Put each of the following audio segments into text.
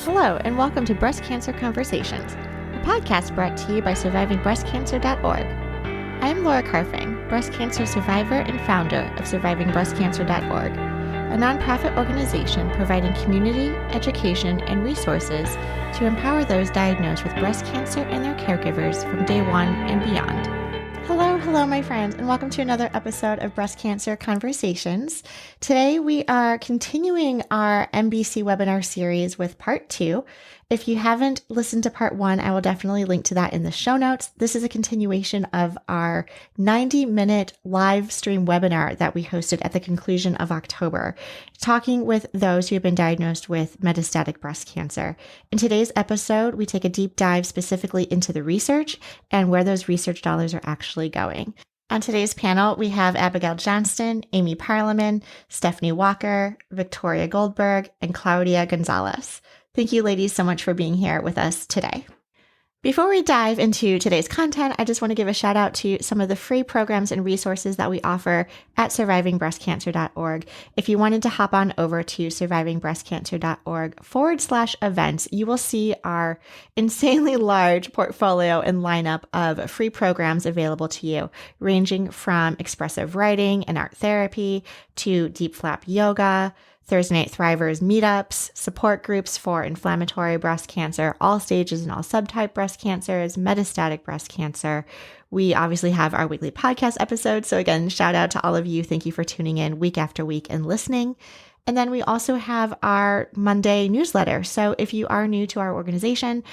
Hello, and welcome to Breast Cancer Conversations, a podcast brought to you by survivingbreastcancer.org. I am Laura Carfing, breast cancer survivor and founder of survivingbreastcancer.org, a nonprofit organization providing community, education, and resources to empower those diagnosed with breast cancer and their caregivers from day one and beyond. Hello, my friends, and welcome to another episode of Breast Cancer Conversations. Today, we are continuing our MBC webinar series with part 2. If you haven't listened to part 1, I will definitely link to that in the show notes. This is a continuation of our 90-minute live stream webinar that we hosted at the conclusion of October, talking with those who have been diagnosed with metastatic breast cancer. In today's episode, we take a deep dive specifically into the research and where those research dollars are actually going. On today's panel, we have Abigail Johnston, Amy Parliament, Stephanie Walker, Victoria Goldberg, and Claudia Gonzalez. Thank you, ladies, so much for being here with us today. Before we dive into today's content, I just want to give a shout out to some of the free programs and resources that we offer at survivingbreastcancer.org. If you wanted to hop on over to survivingbreastcancer.org/events, you will see our insanely large portfolio and lineup of free programs available to you, ranging from expressive writing and art therapy to deep flap yoga, Thursday Night Thrivers meetups, support groups for inflammatory breast cancer, all stages and all subtype breast cancers, metastatic breast cancer. We obviously have our weekly podcast episodes. So again, shout out to all of you. Thank you for tuning in week after week and listening. And then we also have our Monday newsletter. So if you are new to our organization,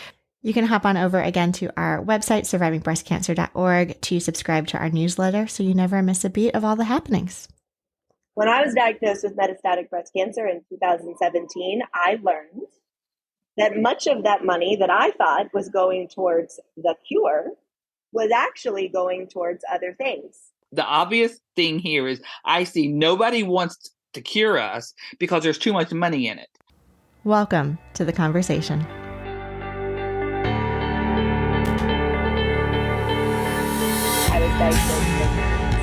you can hop on over again to our website, survivingbreastcancer.org, to subscribe to our newsletter so you never miss a beat of all the happenings. When I was diagnosed with metastatic breast cancer in 2017, I learned that much of that money that I thought was going towards the cure was actually going towards other things. The obvious thing here is I see nobody wants to cure us because there's too much money in it. Welcome to the conversation. I was diagnosed with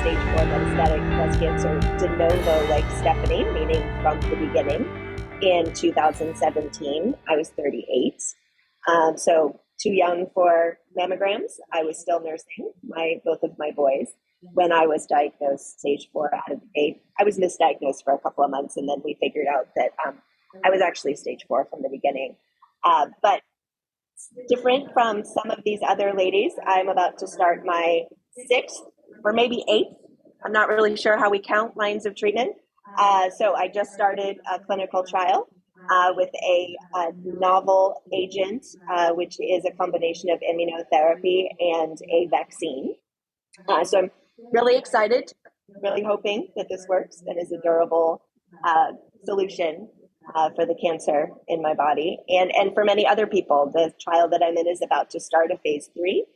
stage 4 metastatic breast cancer de novo, like Stephanie, meaning from the beginning, in 2017. I was 38, so too young for mammograms. I was still nursing both of my boys when I was diagnosed stage 4 out of 8. I was misdiagnosed for a couple of months, and then we figured out that I was actually stage 4 from the beginning. But different from some of these other ladies, I'm about to start my 6th or maybe 8th. I'm not really sure how we count lines of treatment. So I just started a clinical trial with a novel agent, which is a combination of immunotherapy and a vaccine. So I'm really excited, really hoping that this works and is a durable solution for the cancer in my body and for many other people. The trial that I'm in is about to start a phase 3.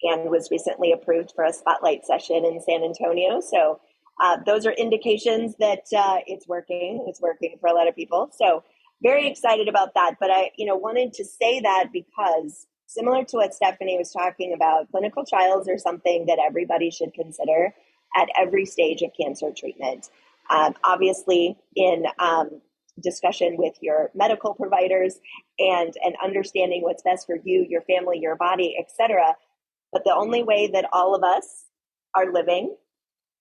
And was recently approved for a spotlight session in San Antonio. So those are indications that it's working. It's working for a lot of people. So very excited about that. But I wanted to say that because similar to what Stephanie was talking about, clinical trials are something that everybody should consider at every stage of cancer treatment. Obviously, in discussion with your medical providers and understanding what's best for you, your family, your body, etc. But the only way that all of us are living,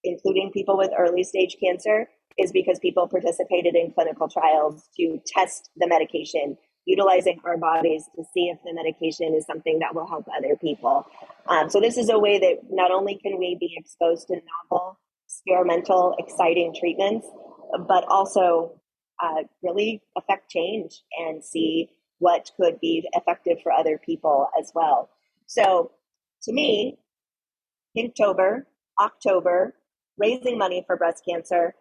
including people with early stage cancer, is because people participated in clinical trials to test the medication, utilizing our bodies to see if the medication is something that will help other people. So this is a way that not only can we be exposed to novel, experimental, exciting treatments, but also really affect change and see what could be effective for other people as well. So to me, Inktober, October, raising money for breast cancer,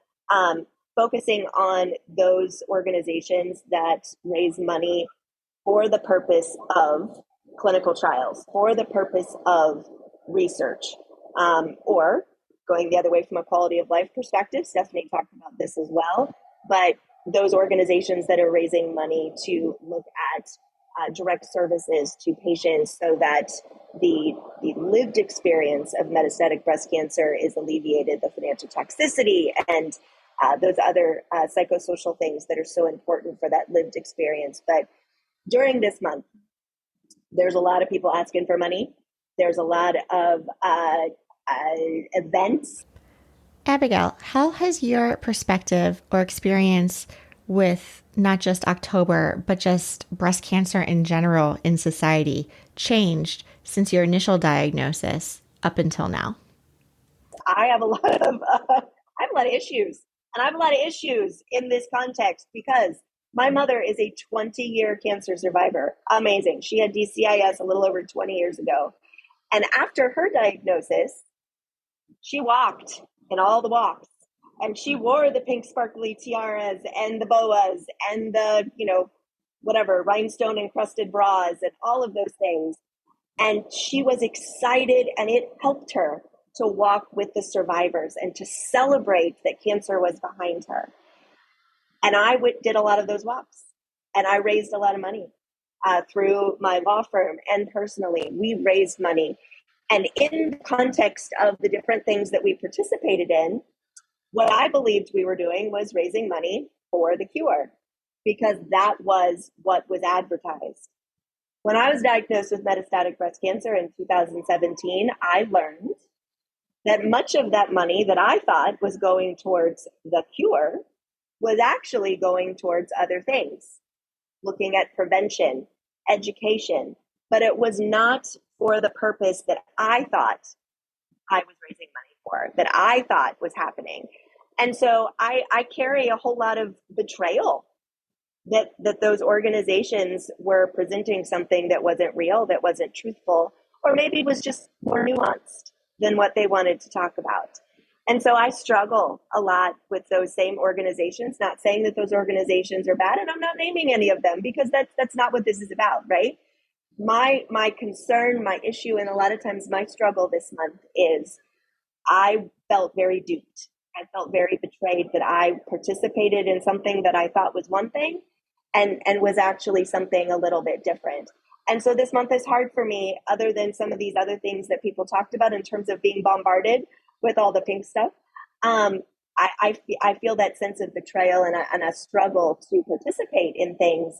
focusing on those organizations that raise money for the purpose of clinical trials, for the purpose of research, or going the other way from a quality of life perspective. Stephanie talked about this as well, but those organizations that are raising money to look at direct services to patients so that the lived experience of metastatic breast cancer is alleviated, the financial toxicity and those other psychosocial things that are so important for that lived experience. But during this month, there's a lot of people asking for money. There's a lot of events. Abigail, how has your perspective or experience with not just October, but just breast cancer in general in society changed since your initial diagnosis up until now? I have a lot of issues, and I have a lot of issues in this context because my mother is a 20-year cancer survivor. Amazing. She had DCIS a little over 20 years ago. And after her diagnosis, she walked in all the walks, and she wore the pink sparkly tiaras and the boas and the, whatever, rhinestone encrusted bras and all of those things. And she was excited, and it helped her to walk with the survivors and to celebrate that cancer was behind her. And I did a lot of those walks, and I raised a lot of money through my law firm, and personally, we raised money. And in the context of the different things that we participated in, what I believed we were doing was raising money for the cure, because that was what was advertised. When I was diagnosed with metastatic breast cancer in 2017, I learned that much of that money that I thought was going towards the cure was actually going towards other things, looking at prevention, education, but it was not for the purpose that I thought I was raising money for, that I thought was happening. And so I carry a whole lot of betrayal that those organizations were presenting something that wasn't real, that wasn't truthful, or maybe was just more nuanced than what they wanted to talk about. And so I struggle a lot with those same organizations, not saying that those organizations are bad, and I'm not naming any of them because that's not what this is about, right? My concern, my issue, and a lot of times my struggle this month is I felt very duped. I felt very betrayed that I participated in something that I thought was one thing and was actually something a little bit different. And so this month is hard for me, other than some of these other things that people talked about in terms of being bombarded with all the pink stuff. I feel that sense of betrayal and a struggle to participate in things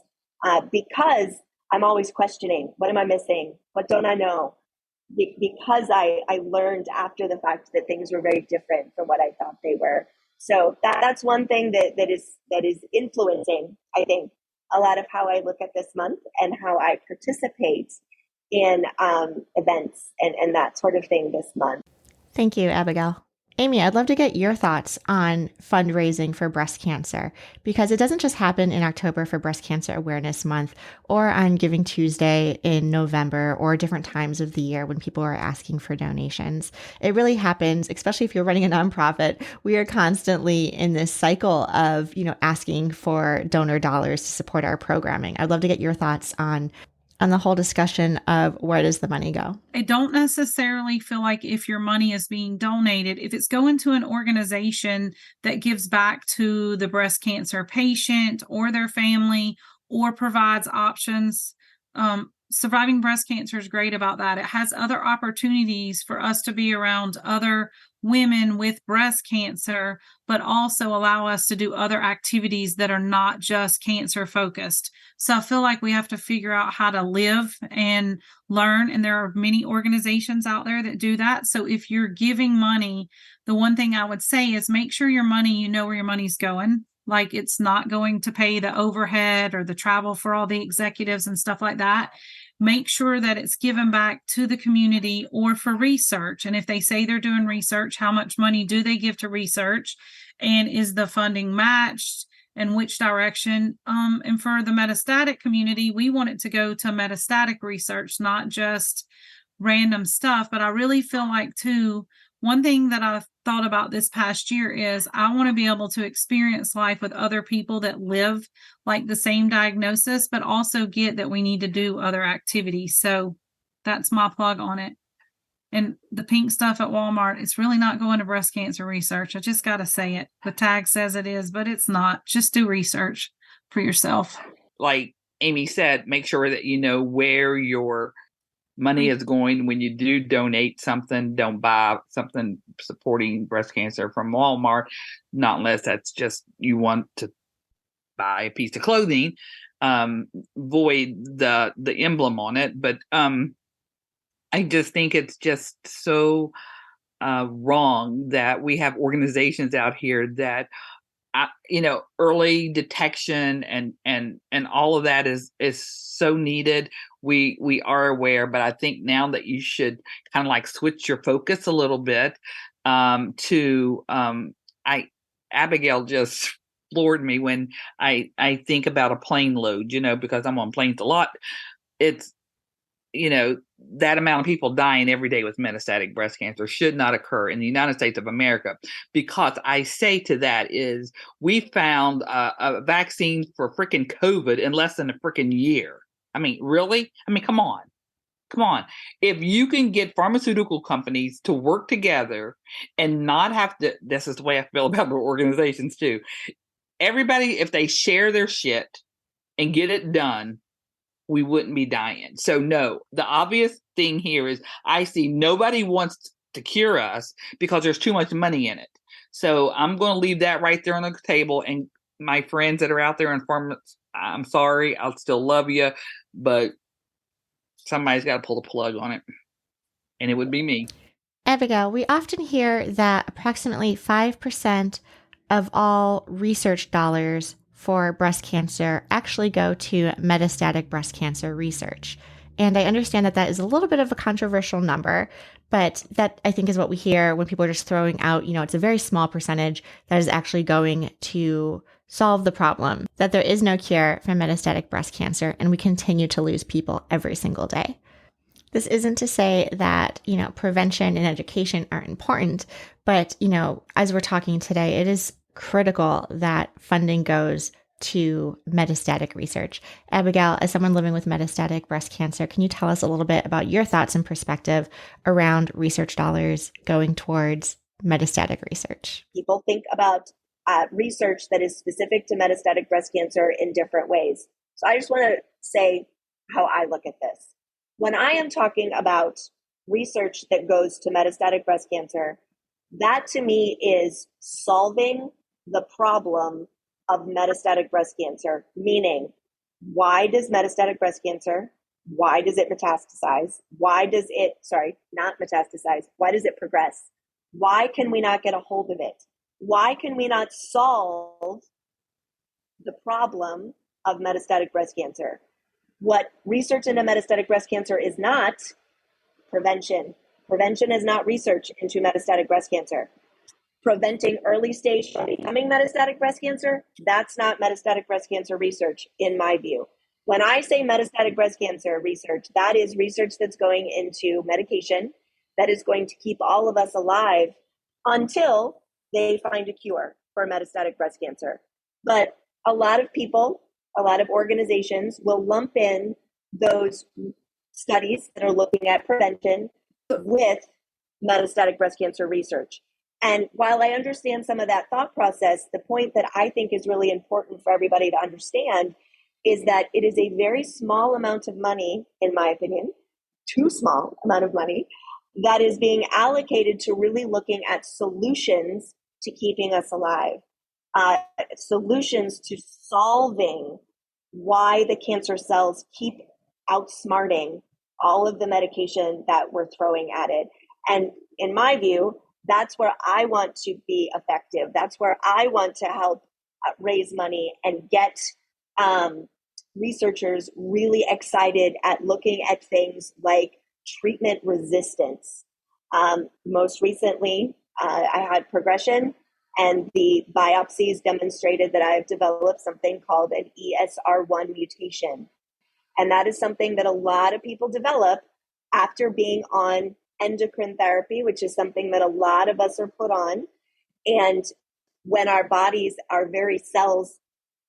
because I'm always questioning, what am I missing? What don't I know? Because I learned after the fact that things were very different from what I thought they were. So that's one thing that is influencing, I think, a lot of how I look at this month and how I participate in events and that sort of thing this month. Thank you, Abigail. Amy, I'd love to get your thoughts on fundraising for breast cancer, because it doesn't just happen in October for Breast Cancer Awareness Month or on Giving Tuesday in November or different times of the year when people are asking for donations. It really happens, especially if you're running a nonprofit. We are constantly in this cycle of, asking for donor dollars to support our programming. I'd love to get your thoughts on the whole discussion of where does the money go? I don't necessarily feel like if your money is being donated, if it's going to an organization that gives back to the breast cancer patient or their family or provides options, surviving breast cancer is great about that. It has other opportunities for us to be around other women with breast cancer, but also allow us to do other activities that are not just cancer focused. So I feel like we have to figure out how to live and learn. And there are many organizations out there that do that. So if you're giving money, the one thing I would say is make sure your money, you know where your money's going. Like it's not going to pay the overhead or the travel for all the executives and stuff like that. Make sure that it's given back to the community or for research. And if they say they're doing research, how much money do they give to research? And is the funding matched? And which direction? And for the metastatic community, we want it to go to metastatic research, not just random stuff. But I really feel like, too, one thing that I've thought about this past year is I want to be able to experience life with other people that live like the same diagnosis, but also get that we need to do other activities. So that's my plug on it. And the pink stuff at Walmart, it's really not going to breast cancer research. I just got to say it. The tag says it is, but it's not. Just do research for yourself. Like Amy said, make sure that you know where your money is going. When you do donate something, don't buy something supporting breast cancer from Walmart, not unless that's just you want to buy a piece of clothing, void the emblem on it. But I just think it's just so wrong that we have organizations out here that early detection and all of that is so needed. We are aware, but I think now that you should kind of like switch your focus a little bit to Abigail just floored me when I think about a plane load, because I'm on planes a lot. It's that amount of people dying every day with metastatic breast cancer should not occur in the United States of America. Because I say to that is we found a vaccine for freaking COVID in less than a freaking year. I mean, really? I mean, come on. If you can get pharmaceutical companies to work together and not have to, this is the way I feel about the organizations too. Everybody, if they share their shit and get it done, we wouldn't be dying. So no, the obvious thing here is I see nobody wants to cure us because there's too much money in it. So I'm going to leave that right there on the table. And my friends that are out there in pharma, I'm sorry, I'll still love you, but somebody's got to pull the plug on it. And it would be me. Abigail, we often hear that approximately 5% of all research dollars for breast cancer actually go to metastatic breast cancer research. And I understand that is a little bit of a controversial number, but that I think is what we hear when people are just throwing out, it's a very small percentage that is actually going to solve the problem, that there is no cure for metastatic breast cancer, and we continue to lose people every single day. This isn't to say that, prevention and education aren't important, but, as we're talking today, it is critical that funding goes to metastatic research. Abigail, as someone living with metastatic breast cancer, can you tell us a little bit about your thoughts and perspective around research dollars going towards metastatic research? People think about research that is specific to metastatic breast cancer in different ways. So I just want to say how I look at this. When I am talking about research that goes to metastatic breast cancer, that to me is solving the problem of metastatic breast cancer, meaning why does metastatic breast cancer, why does it metastasize? Why does it progress? Why can we not get a hold of it? Why can we not solve the problem of metastatic breast cancer? What research into metastatic breast cancer is not prevention. Prevention is not research into metastatic breast cancer. Preventing early stage from becoming metastatic breast cancer, that's not metastatic breast cancer research, in my view. When I say metastatic breast cancer research, that is research that's going into medication that is going to keep all of us alive until they find a cure for metastatic breast cancer. But a lot of people, a lot of organizations will lump in those studies that are looking at prevention with metastatic breast cancer research. And while I understand some of that thought process, the point that I think is really important for everybody to understand is that it is a very small amount of money, in my opinion, too small amount of money, that is being allocated to really looking at solutions to keeping us alive, solutions to solving why the cancer cells keep outsmarting all of the medication that we're throwing at it. And in my view, that's where I want to be effective. That's where I want to help raise money and get researchers really excited at looking at things like treatment resistance. Most recently, I had progression, and the biopsies demonstrated that I've developed something called an ESR1 mutation. And that is something that a lot of people develop after being on endocrine therapy, which is something that a lot of us are put on. And when our bodies, our very cells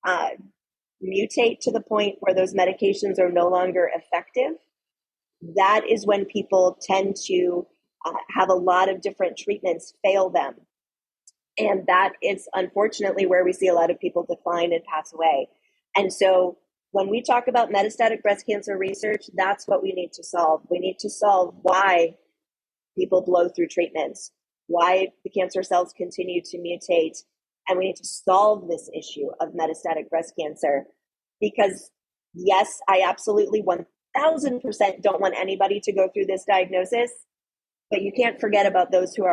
mutate to the point where those medications are no longer effective, that is when people tend to have a lot of different treatments fail them. And that is unfortunately where we see a lot of people decline and pass away. And so when we talk about metastatic breast cancer research, that's what we need to solve. We need to solve why people blow through treatments, why the cancer cells continue to mutate, And we need to solve this issue of metastatic breast cancer because, yes, I absolutely 1000% don't want anybody to go through this diagnosis, but you can't forget about those of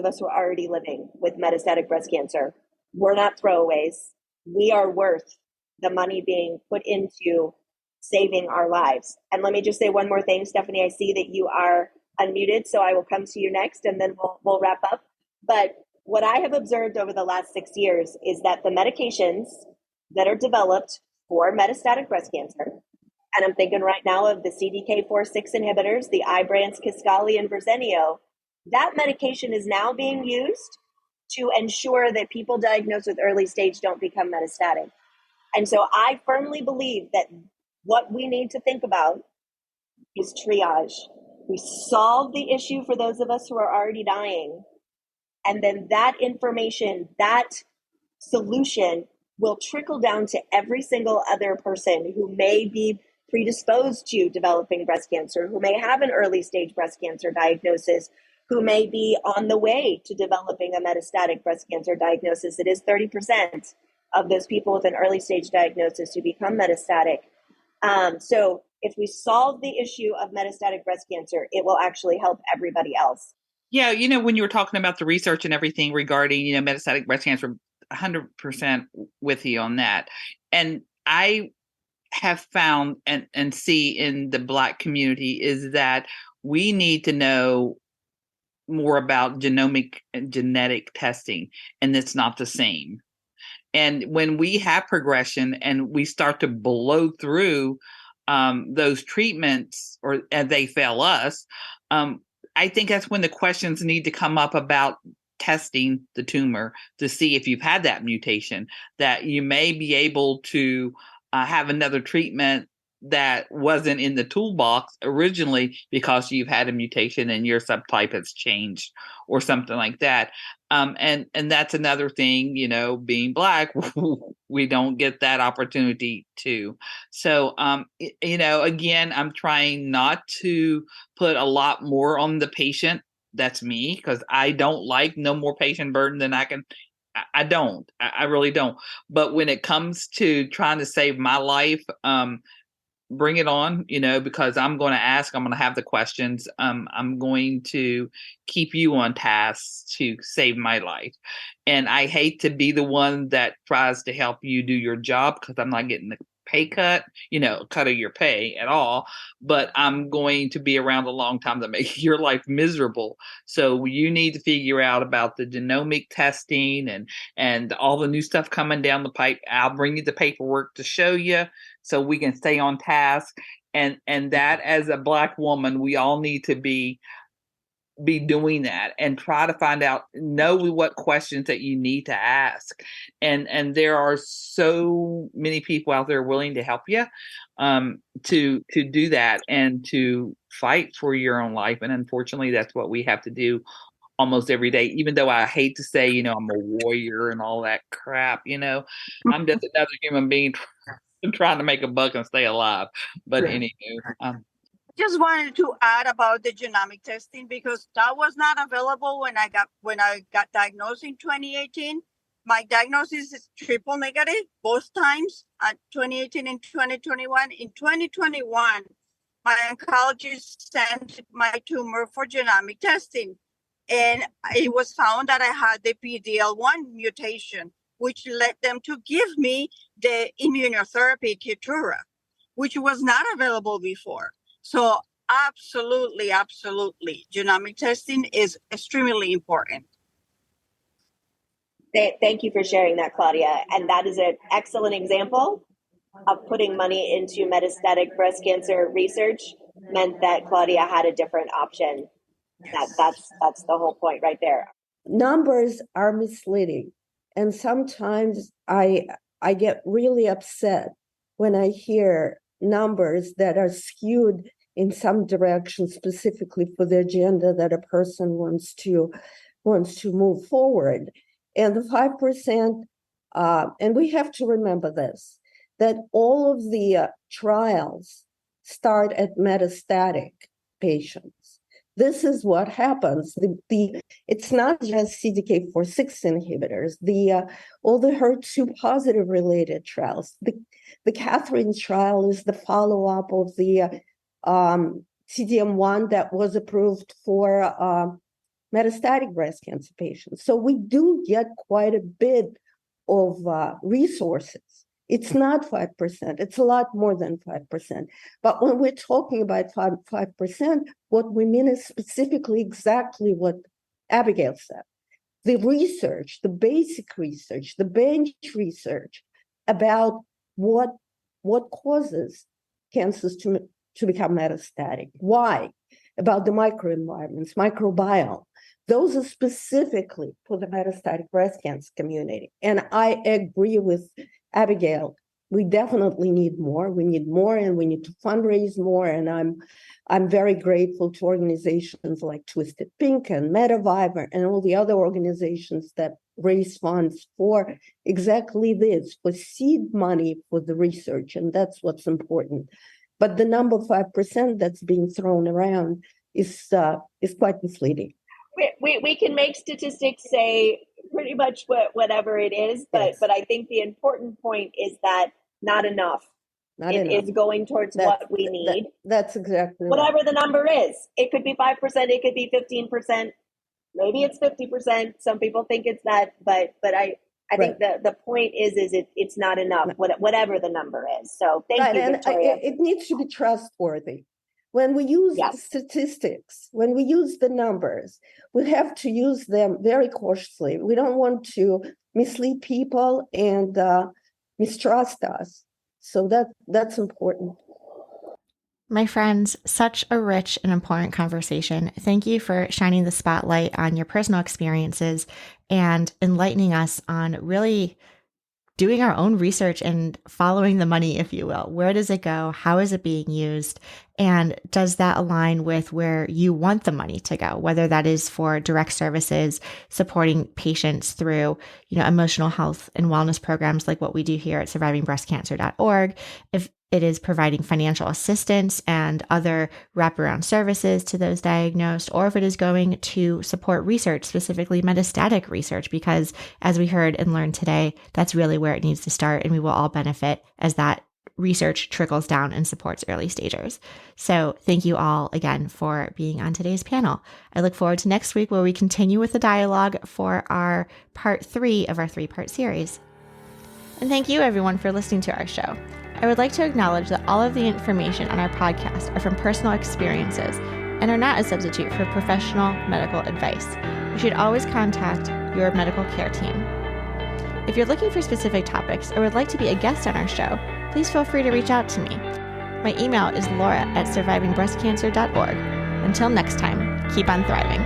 us who are already living with metastatic breast cancer. We're not throwaways. We are worth the money being put into saving our lives. And let me just say one more thing, Stephanie. I see that you are unmuted, so I will come to you next, and then we'll wrap up. But what I have observed over the last 6 years is that the medications that are developed for metastatic breast cancer, and I'm thinking right now of the CDK4/6 inhibitors, the Ibrance, Kisqali, and Verzenio, that medication is now being used to ensure that people diagnosed with early stage don't become metastatic. And so I firmly believe that what we need to think about is triage. We solve the issue for those of us who are already dying, and then that information, that solution will trickle down to every single other person who may be predisposed to developing breast cancer, who may have an early stage breast cancer diagnosis, who may be on the way to developing a metastatic breast cancer diagnosis. It is 30% of those people with an early stage diagnosis who become metastatic. So if we solve the issue of metastatic breast cancer, it will actually help everybody else. Yeah, when you were talking about the research and everything regarding, metastatic breast cancer, 100% with you on that. And I have found and see in the Black community is that we need to know more about genomic and genetic testing, and it's not the same. And when we have progression and we start to blow through those treatments and they fail us, I think that's when the questions need to come up about testing the tumor to see if you've had that mutation, that you may be able to have another treatment that wasn't in the toolbox originally because you've had a mutation and your subtype has changed or something like that. And that's another thing, being Black, we don't get that opportunity too. So, again, I'm trying not to put a lot more on the patient. That's me, because I don't like no more patient burden than I can. I don't. I really don't. But when it comes to trying to save my life, bring it on, because I'm going to ask, I'm going to have the questions. I'm going to keep you on task to save my life. And I hate to be the one that tries to help you do your job because I'm not getting the pay cut of your pay at all, but I'm going to be around a long time to make your life miserable. So you need to figure out about the genomic testing and all the new stuff coming down the pipe. I'll bring you the paperwork to show you so we can stay on task. And that, as a Black woman, we all need to be doing that and try to find out, know what questions that you need to ask. And there are so many people out there willing to help you to do that and to fight for your own life. And unfortunately, that's what we have to do almost every day, even though I hate to say, I'm a warrior and all that crap, I'm just another human being trying to make a buck and stay alive. But anywho, just wanted to add about the genomic testing because that was not available when I got diagnosed in 2018. My diagnosis is triple negative both times at 2018 and 2021. In 2021, my oncologist sent my tumor for genomic testing, and it was found that I had the PD-L1 mutation, which led them to give me the immunotherapy Keytruda, which was not available before. So absolutely, genomic testing is extremely important. Thank you for sharing that, Claudia. And that is an excellent example of putting money into metastatic breast cancer research meant that Claudia had a different option. That's the whole point right there. Numbers are misleading. And sometimes I get really upset when I hear numbers that are skewed in some direction, specifically for the agenda that a person wants to move forward. And the 5%, and we have to remember this, that all of the trials start at metastatic patients. this is what happens. It's not just CDK4/6 inhibitors. All the HER2 positive related trials. The Catherine trial is the follow-up of the CDM1 that was approved for metastatic breast cancer patients. So we do get quite a bit of resources. It's not 5%. It's a lot more than 5%. But when we're talking about 5%, what we mean is specifically exactly what Abigail said. The research, the basic research, the bench research about what causes cancers to become metastatic. Why? About the microenvironments, microbiome. Those are specifically for the metastatic breast cancer community. And I agree with Abigail. We definitely need more. We need more, and we need to fundraise more. And I'm very grateful to organizations like Twisted Pink and MetaViber and all the other organizations that raise funds for exactly this, for seed money for the research. And that's what's important. But the number 5% that's being thrown around is quite misleading. We can make statistics say pretty much whatever it is, but Yes. but I think the important point is that not enough. It is going towards what we need. That's exactly whatever right. the number is. It could be 5%, it could be 15%, maybe it's 50%. Some people think it's that, but I think the point is it's not enough, whatever the number is. So thank you, Victoria. It needs to be trustworthy. When we use the statistics, when we use the numbers, we have to use them very cautiously. We don't want to mislead people and mistrust us. So that's important. My friends, such a rich and important conversation. Thank you for shining the spotlight on your personal experiences and enlightening us on really doing our own research and following the money, if you will. Where does it go? How is it being used? And does that align with where you want the money to go? Whether that is for direct services, supporting patients through, emotional health and wellness programs like what we do here at survivingbreastcancer.org. If it is providing financial assistance and other wraparound services to those diagnosed, or if it is going to support research, specifically metastatic research, because as we heard and learned today, that's really where it needs to start, and we will all benefit as that research trickles down and supports early stagers. So thank you all again for being on today's panel. I look forward to next week where we continue with the dialogue for our part 3 of our 3-part series. And thank you everyone for listening to our show. I would like to acknowledge that all of the information on our podcast are from personal experiences and are not a substitute for professional medical advice. You should always contact your medical care team. If you're looking for specific topics or would like to be a guest on our show, please feel free to reach out to me. My email is laura@survivingbreastcancer.org. Until next time, keep on thriving.